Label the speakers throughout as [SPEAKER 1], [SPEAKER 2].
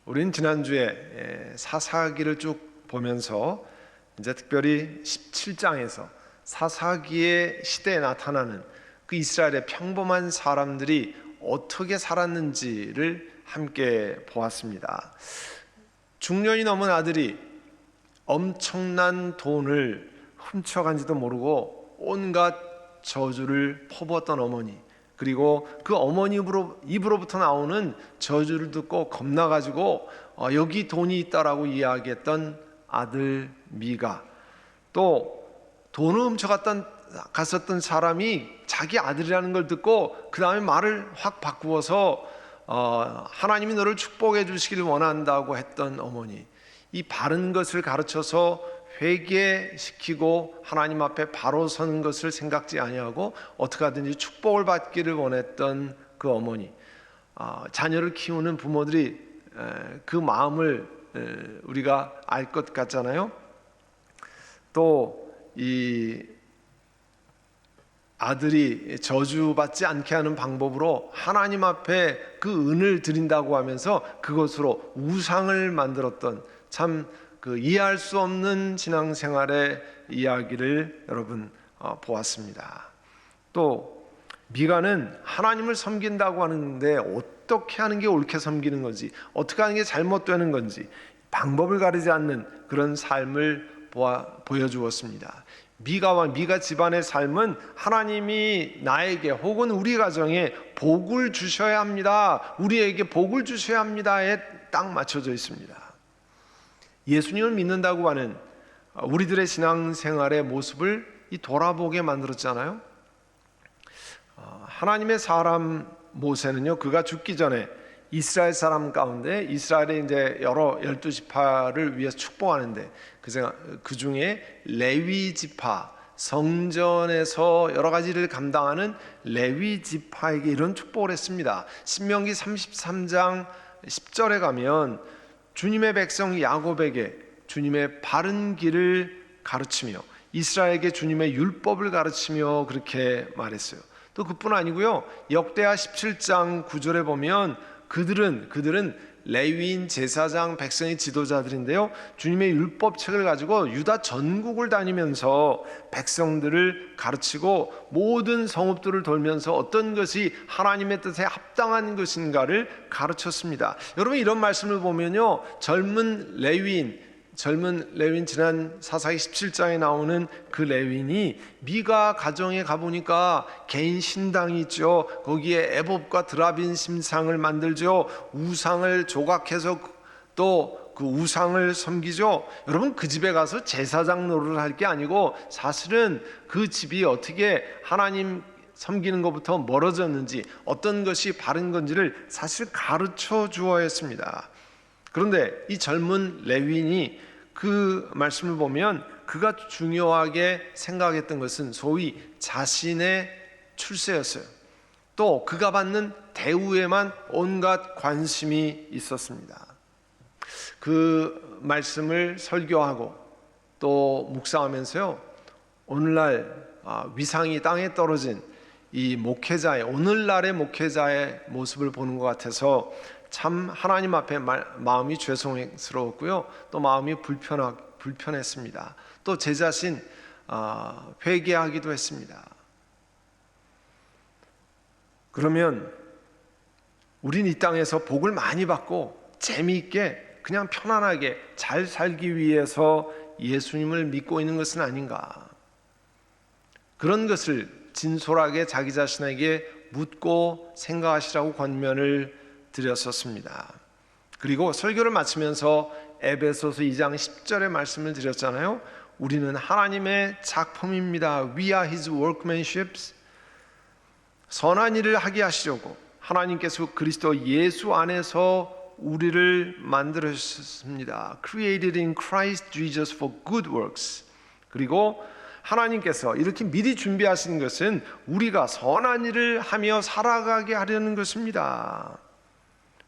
[SPEAKER 1] 우린 지난주에 사사기를 쭉 보면서 이제 특별히 17장에서 사사기의 시대에 나타나는 그 이스라엘의 평범한 사람들이 어떻게 살았는지를 함께 보았습니다. 중년이 넘은 아들이 엄청난 돈을 훔쳐간지도 모르고 온갖 저주를 퍼부었던 어머니, 그리고 그 어머니 입으로부터 나오는 저주를 듣고 겁나가지고 여기 돈이 있다라고 이야기했던 아들 미가, 또 돈을 훔쳐갔었던 사람이 자기 아들이라는 걸 듣고 그 다음에 말을 확 바꾸어서 하나님이 너를 축복해 주시길 원한다고 했던 어머니, 이 바른 것을 가르쳐서 회개시키고 하나님 앞에 바로 서는 것을 생각지 아니하고 어떻게 하든지 축복을 받기를 원했던 그 어머니, 자녀를 키우는 부모들이 그 마음을 우리가 알 것 같잖아요. 또 이 아들이 저주받지 않게 하는 방법으로 하나님 앞에 그 은을 드린다고 하면서 그것으로 우상을 만들었던, 참 그 이해할 수 없는 신앙생활의 이야기를 여러분 보았습니다. 또 미가는 하나님을 섬긴다고 하는데 어떻게 하는 게 옳게 섬기는 건지, 어떻게 하는 게 잘못되는 건지 방법을 가리지 않는 그런 삶을 보여주었습니다. 미가 집안의 삶은 하나님이 나에게 혹은 우리 가정에 복을 주셔야 합니다, 우리에게 복을 주셔야 합니다에 딱 맞춰져 있습니다. 예수님을 믿는다고 하는 우리들의 신앙생활의 모습을 돌아보게 만들었잖아요. 하나님의 사람 모세는요, 그가 죽기 전에 이스라엘 사람 가운데 이스라엘의 이제 여러 12지파를 위해서 축복하는데 그 중에 레위 지파, 성전에서 여러 가지를 감당하는 레위 지파에게 이런 축복을 했습니다. 신명기 33장 10절에 가면 주님의 백성 야곱에게 주님의 바른 길을 가르치며 이스라엘에게 주님의 율법을 가르치며 그렇게 말했어요. 또 그뿐 아니고요, 역대하 17장 9절에 보면 그들은 레위인, 제사장, 백성의 지도자들인데요, 주님의 율법책을 가지고 유다 전국을 다니면서 백성들을 가르치고 모든 성읍들을 돌면서 어떤 것이 하나님의 뜻에 합당한 것인가를 가르쳤습니다. 여러분, 이런 말씀을 보면요, 젊은 레위인 지난 사사기 17장에 나오는 그 레위인이 미가 가정에 가보니까 개인 신당이 있죠. 거기에 애봇과 드라빈 심상을 만들죠. 우상을 조각해서 또 그 우상을 섬기죠. 여러분, 그 집에 가서 제사장 노릇을 할 게 아니고 사실은 그 집이 어떻게 하나님 섬기는 것부터 멀어졌는지, 어떤 것이 바른 건지를 사실 가르쳐 주어야 했습니다. 그런데 이 젊은 레위인이 그 말씀을 보면 그가 중요하게 생각했던 것은 소위 자신의 출세였어요. 또 그가 받는 대우에만 온갖 관심이 있었습니다. 그 말씀을 설교하고 또 묵상하면서요, 오늘날 위상이 땅에 떨어진 이 목회자의, 오늘날의 목회자의 모습을 보는 것 같아서 참 하나님 앞에 마음이 죄송스러웠고요, 또 마음이 불편했습니다. 또 제 자신 회개하기도 했습니다. 그러면 우린 이 땅에서 복을 많이 받고 재미있게 그냥 편안하게 잘 살기 위해서 예수님을 믿고 있는 것은 아닌가, 그런 것을 진솔하게 자기 자신에게 묻고 생각하시라고 권면을 드렸었습니다. 그리고 설교를 마치면서 에베소서 2장 10절의 말씀을 드렸잖아요. 우리는 하나님의 작품입니다. We are His workmanship. 선한 일을 하게 하시려고 하나님께서 그리스도 예수 안에서 우리를 만들으셨습니다. Created in Christ Jesus for good works. 그리고 하나님께서 이렇게 미리 준비하신 것은 우리가 선한 일을 하며 살아가게 하려는 것입니다.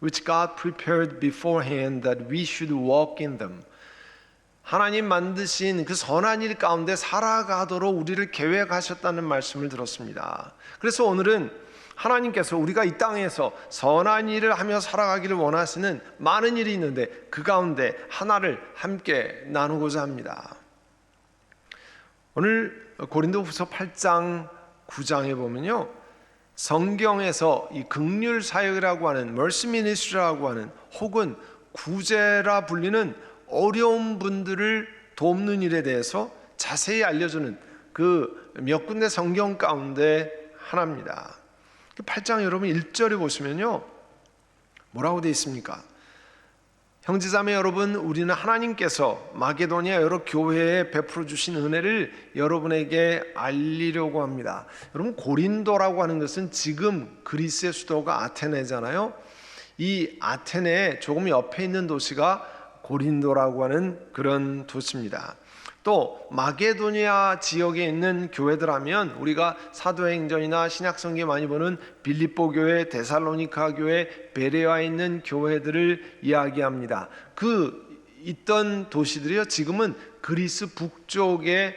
[SPEAKER 1] Which God prepared beforehand that we should walk in them. 하나님 만드신 그 선한 일 가운데 살아가도록 우리를 계획하셨다는 말씀을 들었습니다. 그래서 오늘은 하나님께서 우리가 이 땅에서 선한 일을 하며 살아가기를 원하시는 많은 일이 있는데 그 가운데 하나를 함께 나누고자 합니다. 오늘 고린도후서 8장 9장에 보면요, 성경에서 이 긍휼 사역이라고 하는 mercy ministry라고 하는 혹은 구제라 불리는 어려운 분들을 돕는 일에 대해서 자세히 알려주는 그 몇 군데 성경 가운데 하나입니다. 8장 여러분 1절에 보시면요, 뭐라고 되어 있습니까? 형제자매 여러분, 우리는 하나님께서 마게도니아 여러 교회에 베풀어 주신 은혜를 여러분에게 알리려고 합니다. 여러분, 고린도라고 하는 것은 지금 그리스의 수도가 아테네잖아요. 이 아테네 조금 옆에 있는 도시가 고린도라고 하는 그런 도시입니다. 또 마게도니아 지역에 있는 교회들 하면 우리가 사도행전이나 신약성경에 많이 보는 빌립보 교회, 데살로니가 교회, 베레아에 있는 교회들을 이야기합니다. 그 있던 도시들이요, 지금은 그리스 북쪽의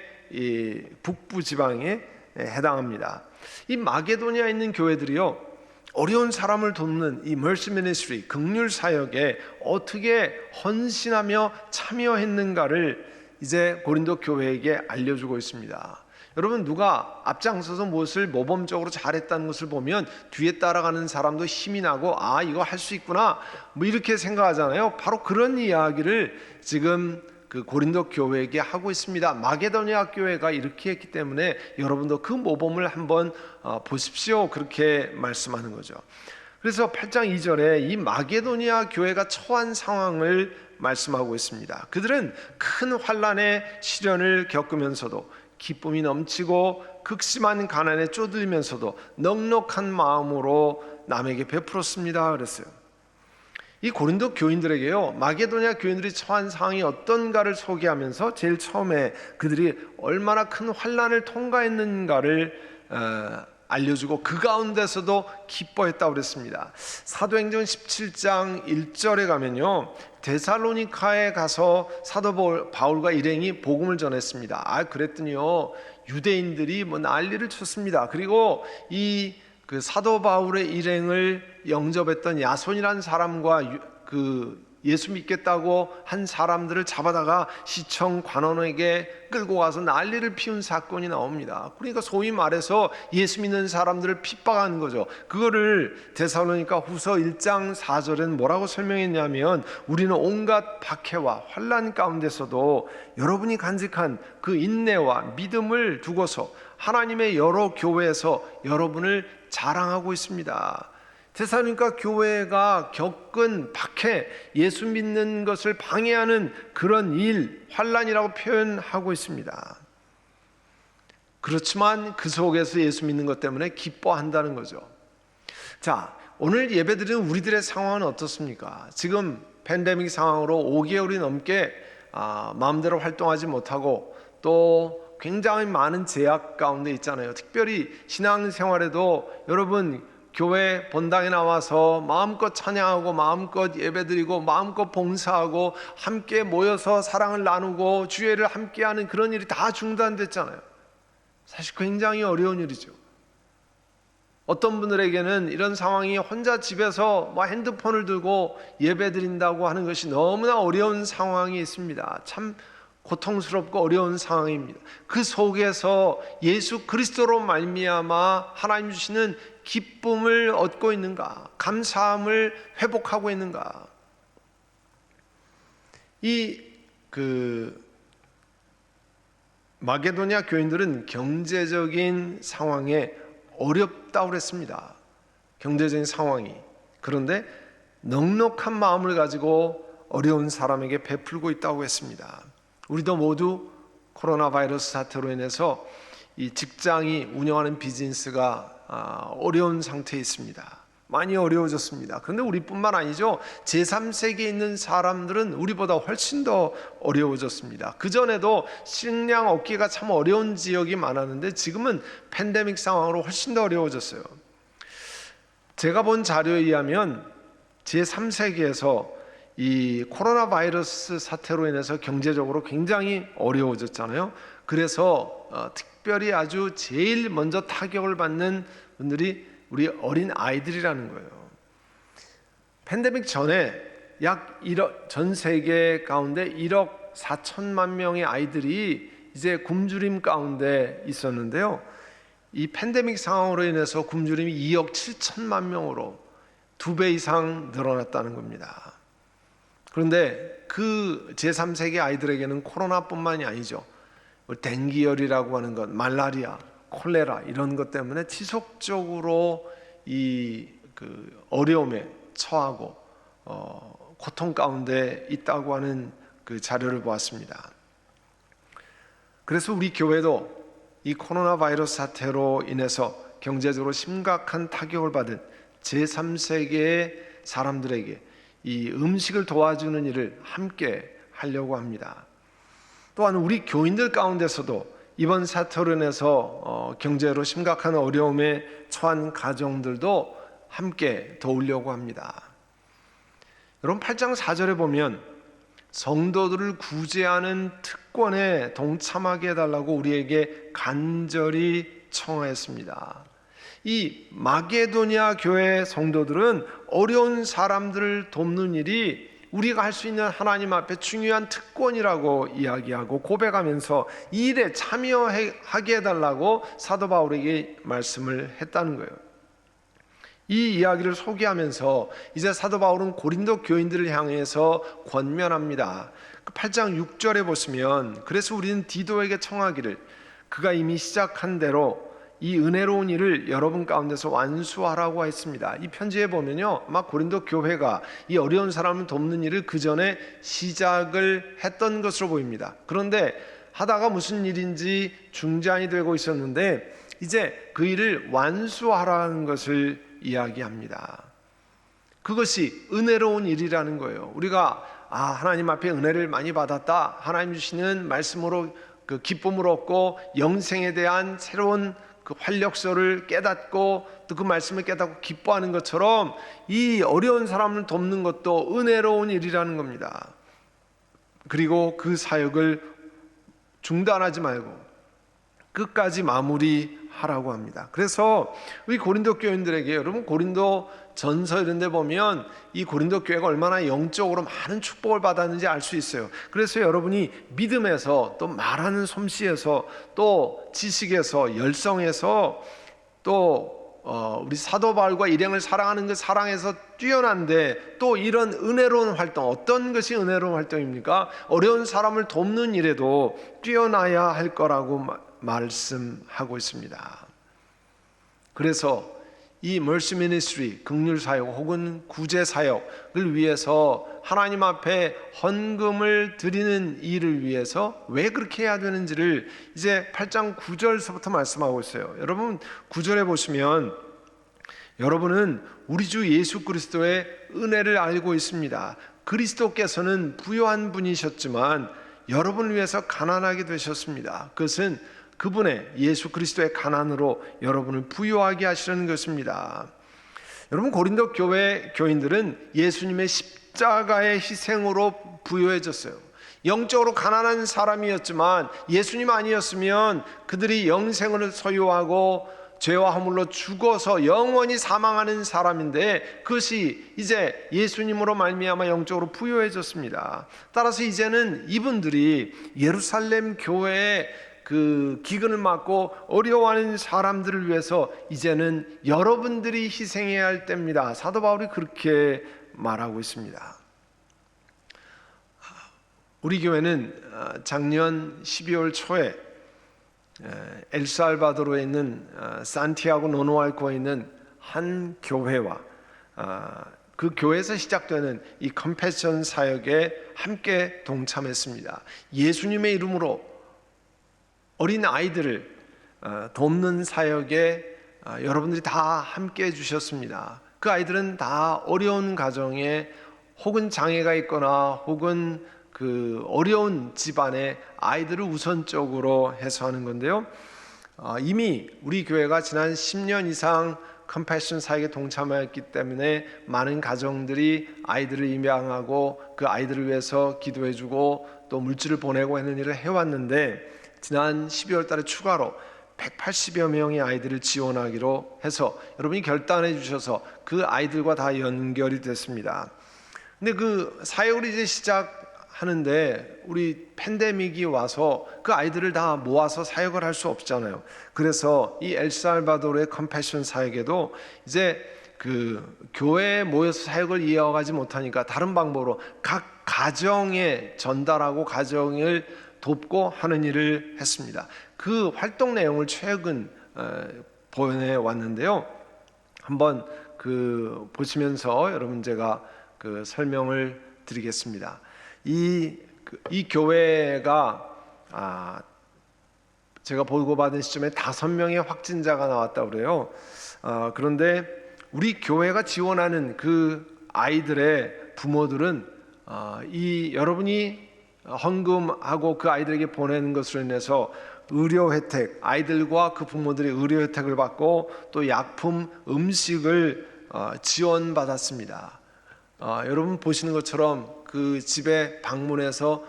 [SPEAKER 1] 북부 지방에 해당합니다. 이 마게도니아에 있는 교회들이요, 어려운 사람을 돕는 이 mercy ministry, 긍휼 사역에 어떻게 헌신하며 참여했는가를 이제 고린도 교회에게 알려주고 있습니다. 여러분, 누가 앞장서서 무엇을 모범적으로 잘했다는 것을 보면 뒤에 따라가는 사람도 힘이 나고 아, 이거 할 수 있구나 뭐 이렇게 생각하잖아요. 바로 그런 이야기를 지금 그 고린도 교회에게 하고 있습니다. 마게도니아 교회가 이렇게 했기 때문에 여러분도 그 모범을 한번 보십시오, 그렇게 말씀하는 거죠. 그래서 8장 2절에 이 마게도니아 교회가 처한 상황을 말씀하고 있습니다. 그들은 큰 환난의 시련을 겪으면서도 기쁨이 넘치고 극심한 가난에 쪼들리면서도 넉넉한 마음으로 남에게 베풀었습니다, 그랬어요. 이 고린도 교인들에게요, 마게도니아 교인들이 처한 상황이 어떤가를 소개하면서 제일 처음에 그들이 얼마나 큰 환난을 통과했는가를 알려주고 그 가운데서도 기뻐했다고 그랬습니다. 사도행전 17장 1절에 가면요, 데살로니카에 가서 사도 바울과 일행이 복음을 전했습니다. 그랬더니요, 유대인들이 뭐 난리를 쳤습니다. 그리고 이 그 사도 바울의 일행을 영접했던 야손이라는 사람과 그 예수 믿겠다고 한 사람들을 잡아다가 시청 관원에게 끌고 가서 난리를 피운 사건이 나옵니다. 그러니까 소위 말해서 예수 믿는 사람들을 핍박하는 거죠. 그거를 데살로니가 후서 1장 4절에는 뭐라고 설명했냐면, 우리는 온갖 박해와 환난 가운데서도 여러분이 간직한 그 인내와 믿음을 두고서 하나님의 여러 교회에서 여러분을 자랑하고 있습니다. 데살로니가 교회가 겪은 박해, 예수 믿는 것을 방해하는 그런 일, 환난이라고 표현하고 있습니다. 그렇지만 그 속에서 예수 믿는 것 때문에 기뻐한다는 거죠. 자, 오늘 예배드리는 우리들의 상황은 어떻습니까? 지금 팬데믹 상황으로 5개월이 넘게 마음대로 활동하지 못하고 또 굉장히 많은 제약 가운데 있잖아요. 특별히 신앙생활에도 여러분 교회 본당에 나와서 마음껏 찬양하고 마음껏 예배드리고 마음껏 봉사하고 함께 모여서 사랑을 나누고 주예를 함께하는 그런 일이 다 중단됐잖아요. 사실 굉장히 어려운 일이죠. 어떤 분들에게는 이런 상황이 혼자 집에서 핸드폰을 들고 예배드린다고 하는 것이 너무나 어려운 상황이 있습니다. 참 고통스럽고 어려운 상황입니다. 그 속에서 예수 그리스도로 말미암아 하나님 주시는 기쁨을 얻고 있는가, 감사함을 회복하고 있는가. 마게도니아 교인들은 경제적인 상황에 어렵다고 그랬습니다. 경제적인 상황이. 그런데 넉넉한 마음을 가지고 어려운 사람에게 베풀고 있다고 했습니다. 우리도 모두 코로나 바이러스 사태로 인해서 이 직장이 운영하는 비즈니스가 어려운 상태에 있습니다. 많이 어려워졌습니다. 그런데 우리뿐만 아니죠. 제3세계에 있는 사람들은 우리보다 훨씬 더 어려워졌습니다. 그전에도 식량 얻기가 참 어려운 지역이 많았는데 지금은 팬데믹 상황으로 훨씬 더 어려워졌어요. 제가 본 자료에 의하면 제3세계에서 이 코로나 바이러스 사태로 인해서 경제적으로 굉장히 어려워졌잖아요. 그래서 특별히 아주 제일 먼저 타격을 받는 분들이 우리 어린 아이들이라는 거예요. 팬데믹 전에 전 세계 가운데 1억 4천만 명의 아이들이 이제 굶주림 가운데 있었는데요. 이 팬데믹 상황으로 인해서 굶주림이 2억 7천만 명으로 2배 이상 늘어났다는 겁니다. 그런데 그 제3세계 아이들에게는 코로나뿐만이 아니죠. 댕기열이라고 하는 것, 말라리아, 콜레라 이런 것 때문에 지속적으로 어려움에 처하고 고통 가운데 있다고 하는 그 자료를 보았습니다. 그래서 우리 교회도 이 코로나 바이러스 사태로 인해서 경제적으로 심각한 타격을 받은 제3세계의 사람들에게 이 음식을 도와주는 일을 함께 하려고 합니다. 또한 우리 교인들 가운데서도 이번 사태로 인해서 경제로 심각한 어려움에 처한 가정들도 함께 도우려고 합니다. 여러분 8장 4절에 보면 성도들을 구제하는 특권에 동참하게 해달라고 우리에게 간절히 청하였습니다. 이 마게도니아 교회 성도들은 어려운 사람들을 돕는 일이 우리가 할 수 있는 하나님 앞에 중요한 특권이라고 이야기하고 고백하면서 이 일에 참여하게 해달라고 사도 바울에게 말씀을 했다는 거예요. 이 이야기를 소개하면서 이제 사도 바울은 고린도 교인들을 향해서 권면합니다. 8장 6절에 보시면 그래서 우리는 디도에게 청하기를 그가 이미 시작한 대로 이 은혜로운 일을 여러분 가운데서 완수하라고 했습니다. 이 편지에 보면요, 아마 고린도 교회가 이 어려운 사람을 돕는 일을 그 전에 시작을 했던 것으로 보입니다. 그런데 하다가 무슨 일인지 중단이 되고 있었는데 이제 그 일을 완수하라는 것을 이야기합니다. 그것이 은혜로운 일이라는 거예요. 우리가 하나님 앞에 은혜를 많이 받았다, 하나님 주시는 말씀으로 그 기쁨을 얻고 영생에 대한 새로운 그 활력소를 깨닫고 또 그 말씀을 깨닫고 기뻐하는 것처럼 이 어려운 사람을 돕는 것도 은혜로운 일이라는 겁니다. 그리고 그 사역을 중단하지 말고 끝까지 마무리하라고 합니다. 그래서 우리 고린도 교인들에게, 여러분 고린도 전서 이런 데 보면 이 고린도 교회가 얼마나 영적으로 많은 축복을 받았는지 알 수 있어요. 그래서 여러분이 믿음에서 또 말하는 솜씨에서 또 지식에서 열성에서 또 우리 사도 바울과 일행을 사랑하는 그 사랑에서 뛰어난데 또 이런 은혜로운 활동, 어떤 것이 은혜로운 활동입니까? 어려운 사람을 돕는 일에도 뛰어나야 할 거라고 말씀하고 있습니다. 그래서 이 mercy ministry, 긍휼 사역 혹은 구제 사역을 위해서 하나님 앞에 헌금을 드리는 일을 위해서 왜 그렇게 해야 되는지를 이제 8장 9절서부터 말씀하고 있어요. 여러분 9절에 보시면 여러분은 우리 주 예수 그리스도의 은혜를 알고 있습니다. 그리스도께서는 부요한 분이셨지만 여러분을 위해서 가난하게 되셨습니다. 그것은 그분의 예수 그리스도의 가난으로 여러분을 부유하게 하시는 것입니다. 여러분 고린도 교회 교인들은 예수님의 십자가의 희생으로 부유해졌어요. 영적으로 가난한 사람이었지만 예수님 아니었으면 그들이 영생을 소유하고 죄와 허물로 죽어서 영원히 사망하는 사람인데 그것이 이제 예수님으로 말미암아 영적으로 부유해졌습니다. 따라서 이제는 이분들이 예루살렘 교회에 그 기근을 맞고 어려워하는 사람들을 위해서 이제는 여러분들이 희생해야 할 때입니다. 사도 바울이 그렇게 말하고 있습니다. 우리 교회는 작년 12월 초에 엘살바도르에 있는 산티아고 노노알코에 있는 한 교회와 그 교회에서 시작되는 이 컴패션 사역에 함께 동참했습니다. 예수님의 이름으로 어린 아이들을 돕는 사역에 여러분들이 다 함께 해주셨습니다. 그 아이들은 다 어려운 가정에 혹은 장애가 있거나 혹은 그 어려운 집안의 아이들을 우선적으로 해서 하는 건데요. 이미 우리 교회가 지난 10년 이상 컴패션 사역에 동참하였기 때문에 많은 가정들이 아이들을 입양하고 그 아이들을 위해서 기도해주고 또 물질을 보내고 하는 일을 해왔는데 지난 12월 달에 추가로 180여 명의 아이들을 지원하기로 해서 여러분이 결단해 주셔서 그 아이들과 다 연결이 됐습니다. 근데 그 사역을 이제 시작하는데 우리 팬데믹이 와서 그 아이들을 다 모아서 사역을 할 수 없잖아요. 그래서 이 엘살바도르의 컴패션 사역에도 이제 그 교회에 모여서 사역을 이어가지 못하니까 다른 방법으로 각 가정에 전달하고 가정을 돕고 하는 일을 했습니다. 그 활동 내용을 최근 보내왔는데요. 한번 그 보시면서 여러분 제가 그 설명을 드리겠습니다. 이 교회가 제가 보고받은 시점에 5명의 확진자가 나왔다고 그래요. 그런데 우리 교회가 지원하는 그 아이들의 부모들은 이 여러분이 헌금하고 그 아이들에게 보내는 것으로 인해서 의료 혜택, 아이들과 그 부모들이 의료 혜택을 받고 또 약품, 음식을 지원받았습니다. 여러분 보시는 것처럼 그 집에 방문해서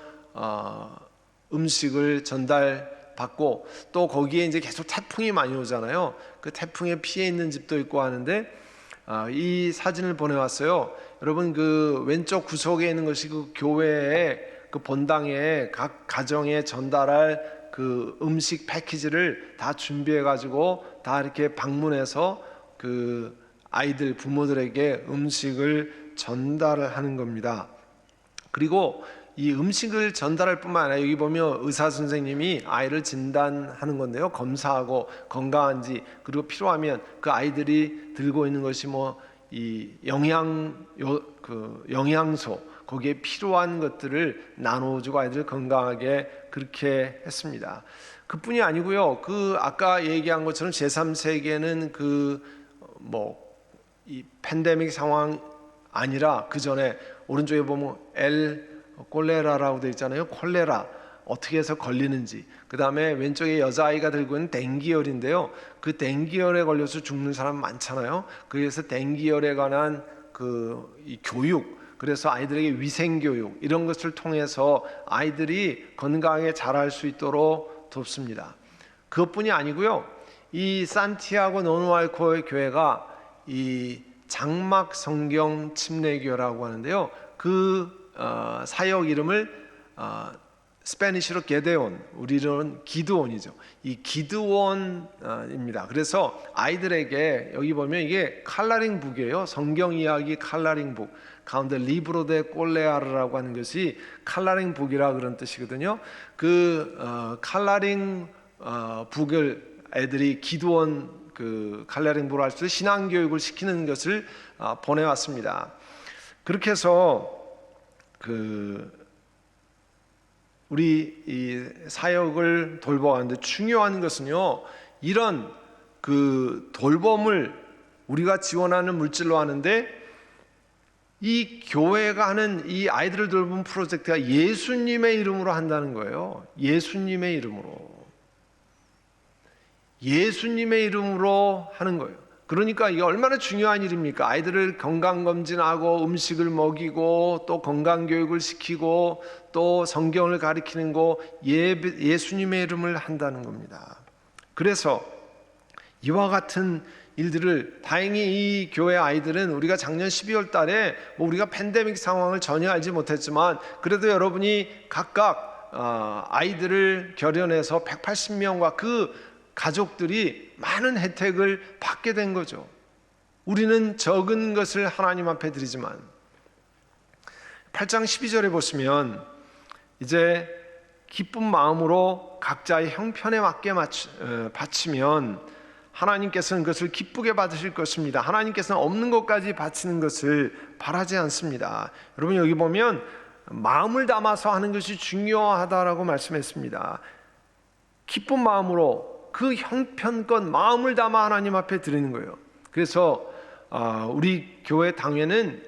[SPEAKER 1] 음식을 전달받고 또 거기에 이제 계속 태풍이 많이 오잖아요. 그 태풍에 피해 있는 집도 있고 하는데 이 사진을 보내왔어요. 여러분 그 왼쪽 구석에 있는 것이 그 교회의 그 본당에 각 가정에 전달할 그 음식 패키지를 다 준비해 가지고 다 이렇게 방문해서 그 아이들 부모들에게 음식을 전달을 하는 겁니다. 그리고 이 음식을 전달할 뿐만 아니라 여기 보면 의사 선생님이 아이를 진단하는 건데요. 검사하고 건강한지 그리고 필요하면 그 아이들이 들고 있는 것이 뭐 이 영양소 거기에 필요한 것들을 나눠주고 아이들 건강하게 그렇게 했습니다. 그뿐이 아니고요. 그 아까 얘기한 것처럼 제3세계는 이 팬데믹 상황 아니라 그 전에 오른쪽에 보면 콜레라라고 되어 있잖아요. 콜레라 어떻게 해서 걸리는지. 그 다음에 왼쪽에 여자아이가 들고 있는 댕기열인데요. 그 댕기열에 걸려서 죽는 사람 많잖아요. 그래서 댕기열에 관한 이 교육, 그래서 아이들에게 위생교육 이런 것을 통해서 아이들이 건강하게 자랄 수 있도록 돕습니다. 그것뿐이 아니고요. 이 산티아고 노누알코의 교회가 이 장막 성경 침례교라고 하는데요. 그 사역 이름을 스페니쉬로 게데온, 우리로는 기드온이죠. 이 기드온입니다. 그래서 아이들에게 여기 보면 이게 칼라링 북이에요. 성경 이야기 칼라링 북 가운데 리브로 데 꼴레아르라고 하는 것이 칼라링 북이라 그런 뜻이거든요. 그 칼라링 북을 애들이 기드온 그 칼라링 북을 할 수 신앙 교육을 시키는 것을 보내왔습니다. 그렇게 해서 우리 이 사역을 돌보았는데 중요한 것은요, 이런 그 돌봄을 우리가 지원하는 물질로 하는데 이 교회가 하는 이 아이들을 돌보는 프로젝트가 예수님의 이름으로 한다는 거예요. 예수님의 이름으로 하는 거예요. 그러니까 이게 얼마나 중요한 일입니까? 아이들을 건강검진하고 음식을 먹이고 또 건강교육을 시키고 또 성경을 가르치는 거 예수님의 이름을 한다는 겁니다. 그래서 이와 같은 일들을 다행히 이 교회 아이들은 우리가 작년 12월 달에 우리가 팬데믹 상황을 전혀 알지 못했지만 그래도 여러분이 각각 아이들을 결연해서 180명과 그 가족들이 많은 혜택을 받게 된 거죠. 우리는 적은 것을 하나님 앞에 드리지만 8장 12절에 보시면 이제 기쁜 마음으로 각자의 형편에 맞게 바치면 하나님께서는 그것을 기쁘게 받으실 것입니다. 하나님께서는 없는 것까지 바치는 것을 바라지 않습니다. 여러분 여기 보면 마음을 담아서 하는 것이 중요하다라고 말씀했습니다. 기쁜 마음으로 그 형편껏 마음을 담아 하나님 앞에 드리는 거예요. 그래서 우리 교회 당회는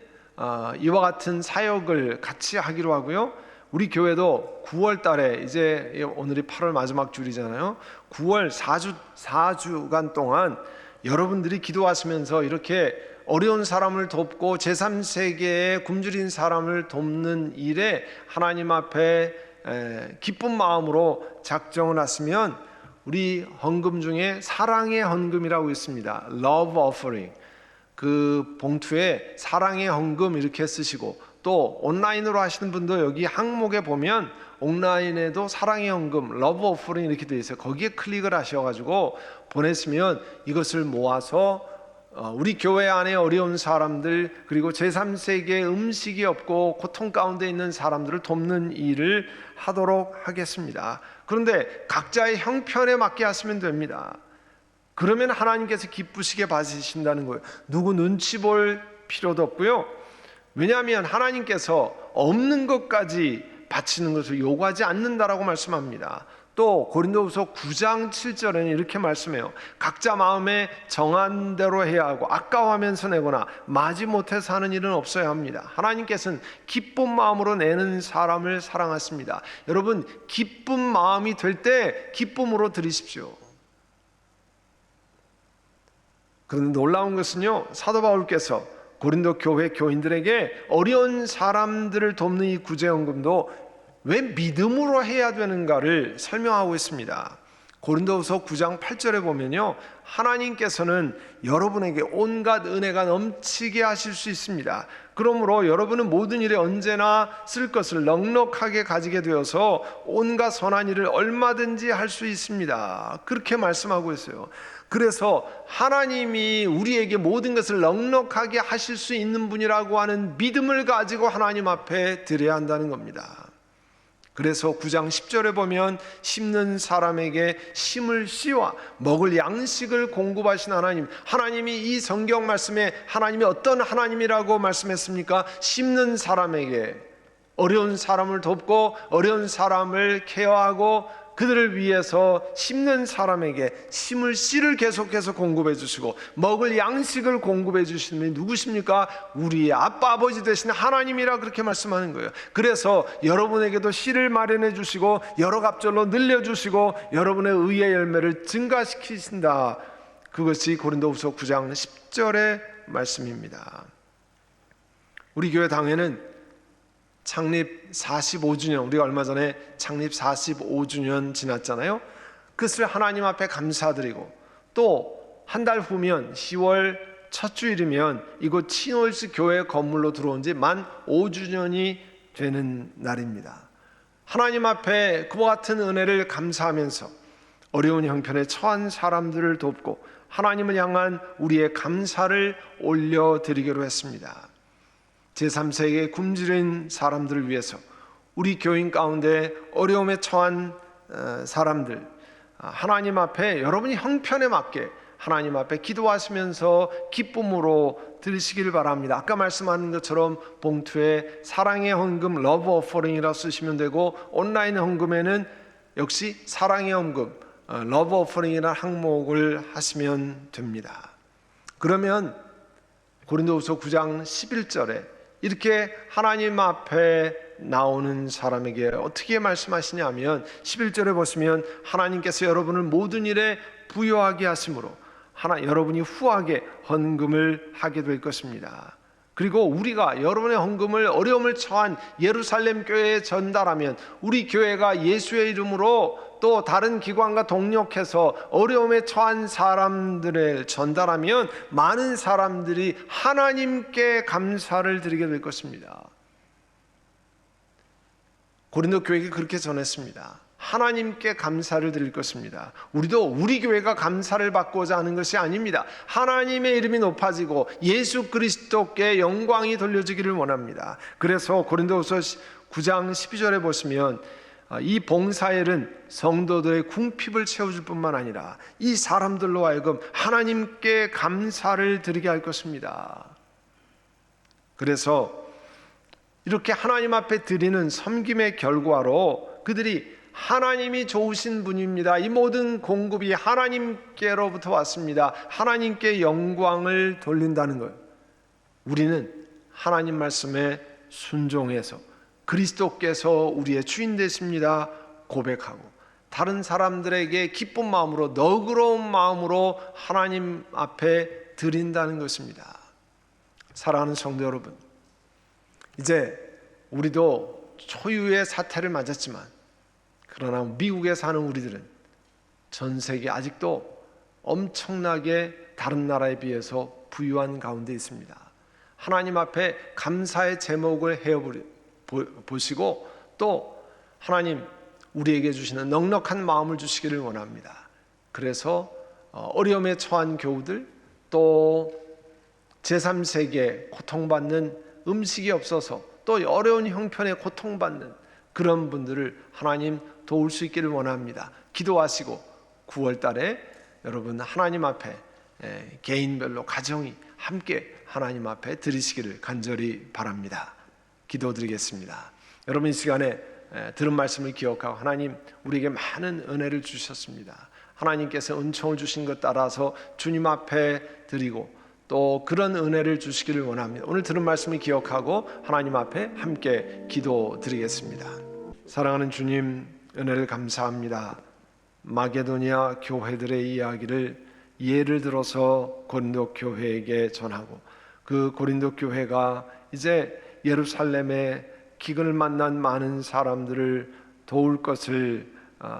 [SPEAKER 1] 이와 같은 사역을 같이 하기로 하고요. 우리 교회도 9월 달에 이제 오늘이 8월 마지막 주일이잖아요. 9월 4주간 동안 여러분들이 기도하시면서 이렇게 어려운 사람을 돕고 제3세계에 굶주린 사람을 돕는 일에 하나님 앞에 기쁜 마음으로 작정을 하시면 우리 헌금 중에 사랑의 헌금이라고 있습니다. Love offering. 그 봉투에 사랑의 헌금 이렇게 쓰시고, 또 온라인으로 하시는 분도 여기 항목에 보면 온라인에도 사랑의 헌금, Love offering 이렇게 되어 있어요. 거기에 클릭을 하셔가지고 보냈으면 이것을 모아서 우리 교회 안에 어려운 사람들, 그리고 제3세계에 음식이 없고 고통 가운데 있는 사람들을 돕는 일을 하도록 하겠습니다. 그런데 각자의 형편에 맞게 하시면 됩니다. 그러면 하나님께서 기쁘시게 받으신다는 거예요. 누구 눈치 볼 필요도 없고요. 왜냐하면 하나님께서 없는 것까지 바치는 것을 요구하지 않는다라고 말씀합니다. 또 고린도후서 9장 7절에는 이렇게 말씀해요. 각자 마음에 정한 대로 해야 하고 아까워하면서 내거나 마지못해서 하는 일은 없어야 합니다. 하나님께서는 기쁜 마음으로 내는 사람을 사랑하십니다. 여러분, 기쁜 마음이 될 때 기쁨으로 드리십시오. 그런데 놀라운 것은요, 사도 바울께서 고린도 교회 교인들에게 어려운 사람들을 돕는 이 구제헌금도 왜 믿음으로 해야 되는가를 설명하고 있습니다. 고린도후서 9장 8절에 보면요, 하나님께서는 여러분에게 온갖 은혜가 넘치게 하실 수 있습니다. 그러므로 여러분은 모든 일에 언제나 쓸 것을 넉넉하게 가지게 되어서 온갖 선한 일을 얼마든지 할 수 있습니다. 그렇게 말씀하고 있어요. 그래서 하나님이 우리에게 모든 것을 넉넉하게 하실 수 있는 분이라고 하는 믿음을 가지고 하나님 앞에 드려야 한다는 겁니다. 그래서 9장 10절에 보면 심는 사람에게 심을 씨와 먹을 양식을 공급하신 하나님, 하나님이 이 성경 말씀에 하나님이 어떤 하나님이라고 말씀했습니까? 심는 사람에게, 어려운 사람을 돕고 어려운 사람을 케어하고 그들을 위해서 심는 사람에게 심을 씨를 계속해서 공급해 주시고 먹을 양식을 공급해 주시는 분이 누구십니까? 우리의 아빠 아버지 되신 하나님이라 그렇게 말씀하는 거예요. 그래서 여러분에게도 씨를 마련해 주시고 여러 갑절로 늘려주시고 여러분의 의의 열매를 증가시키신다. 그것이 고린도후서 9장 10절의 말씀입니다. 우리 교회 당회는 창립 45주년, 우리가 얼마 전에 창립 45주년 지났잖아요. 그것을 하나님 앞에 감사드리고, 또 한 달 후면 10월 첫 주일이면 이곳 치노일스 교회 건물로 들어온 지 만 5주년이 되는 날입니다. 하나님 앞에 그와 같은 은혜를 감사하면서 어려운 형편에 처한 사람들을 돕고 하나님을 향한 우리의 감사를 올려드리기로 했습니다. 제3세계에 굶주린 사람들을 위해서 우리 교인 가운데 어려움에 처한 사람들, 하나님 앞에 여러분이 형편에 맞게 하나님 앞에 기도하시면서 기쁨으로 드리시길 바랍니다. 아까 말씀하는 것처럼 봉투에 사랑의 헌금 러브 오퍼링이라 쓰시면 되고, 온라인 헌금에는 역시 사랑의 헌금 러브 오퍼링이라는 항목을 하시면 됩니다. 그러면 고린도후서 9장 11절에 이렇게 하나님 앞에 나오는 사람에게 어떻게 말씀하시냐면 11절에 보시면 하나님께서 여러분을 모든 일에 부요하게 하심으로 여러분이 후하게 헌금을 하게 될 것입니다. 그리고 우리가 여러분의 헌금을 어려움을 처한 예루살렘 교회에 전달하면 우리 교회가 예수의 이름으로 또 다른 기관과 동력해서 어려움에 처한 사람들을 전달하면 많은 사람들이 하나님께 감사를 드리게 될 것입니다. 고린도 교회에 그렇게 전했습니다. 하나님께 감사를 드릴 것입니다. 우리도 우리 교회가 감사를 받고자 하는 것이 아닙니다. 하나님의 이름이 높아지고 예수 그리스도께 영광이 돌려지기를 원합니다. 그래서 고린도후서 9장 12절에 보시면 이 봉사일은 성도들의 궁핍을 채워줄 뿐만 아니라 이 사람들로 하여금 하나님께 감사를 드리게 할 것입니다. 그래서 이렇게 하나님 앞에 드리는 섬김의 결과로 그들이 하나님이 좋으신 분입니다, 이 모든 공급이 하나님께로부터 왔습니다, 하나님께 영광을 돌린다는 거예요. 우리는 하나님 말씀에 순종해서 그리스도께서 우리의 주인 되십니다 고백하고 다른 사람들에게 기쁜 마음으로 너그러운 마음으로 하나님 앞에 드린다는 것입니다. 사랑하는 성도 여러분, 이제 우리도 초유의 사태를 맞았지만 그러나 미국에 사는 우리들은 전 세계 아직도 엄청나게 다른 나라에 비해서 부유한 가운데 있습니다. 하나님 앞에 감사의 제목을 헤어 보시고 또 하나님 우리에게 주시는 넉넉한 마음을 주시기를 원합니다. 그래서 어려움에 처한 교우들, 또 제3세계에 고통받는 음식이 없어서 또 어려운 형편에 고통받는 그런 분들을 하나님 도울 수 있기를 원합니다. 기도하시고 9월 달에 여러분 하나님 앞에 개인별로 가정이 함께 하나님 앞에 드리시기를 간절히 바랍니다. 기도드리겠습니다. 여러분 이 시간에 들은 말씀을 기억하고 하나님 우리에게 많은 은혜를 주셨습니다. 하나님께서 은총을 주신 것 따라서 주님 앞에 드리고 또 그런 은혜를 주시기를 원합니다. 오늘 들은 말씀을 기억하고 하나님 앞에 함께 기도드리겠습니다. 사랑하는 주님, 은혜를 감사합니다. 마게도니아 교회들의 이야기를 예를 들어서 고린도 교회에게 전하고 그 고린도 교회가 이제 예루살렘에 기근을 만난 많은 사람들을 도울 것을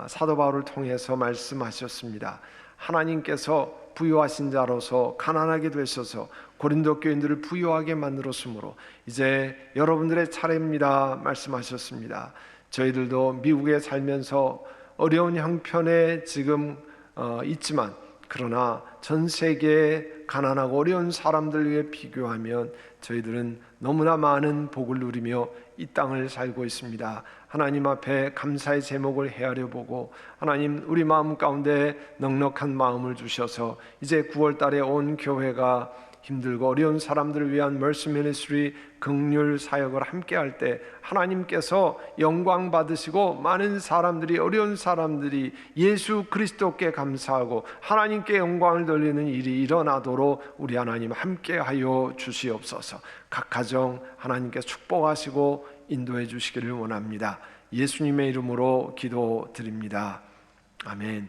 [SPEAKER 1] 사도 바울을 통해서 말씀하셨습니다. 하나님께서 부유하신 자로서 가난하게 되셔서 고린도 교인들을 부유하게 만들었으므로 이제 여러분들의 차례입니다 말씀하셨습니다. 저희들도 미국에 살면서 어려운 형편에 지금 있지만 그러나 전 세계의 가난하고 어려운 사람들에 비교하면 저희들은 너무나 많은 복을 누리며 이 땅을 살고 있습니다. 하나님 앞에 감사의 제목을 헤아려 보고 하나님 우리 마음 가운데 넉넉한 마음을 주셔서 이제 9월 달에 온 교회가 힘들고 어려운 사람들을 위한 멀시 미니스트리 긍휼 사역을 함께 할 때 하나님께서 영광 받으시고 많은 사람들이 어려운 사람들이 예수 그리스도께 감사하고 하나님께 영광을 돌리는 일이 일어나도록 우리 하나님 함께 하여 주시옵소서. 각 가정 하나님께서 축복하시고 인도해 주시기를 원합니다. 예수님의 이름으로 기도드립니다. 아멘.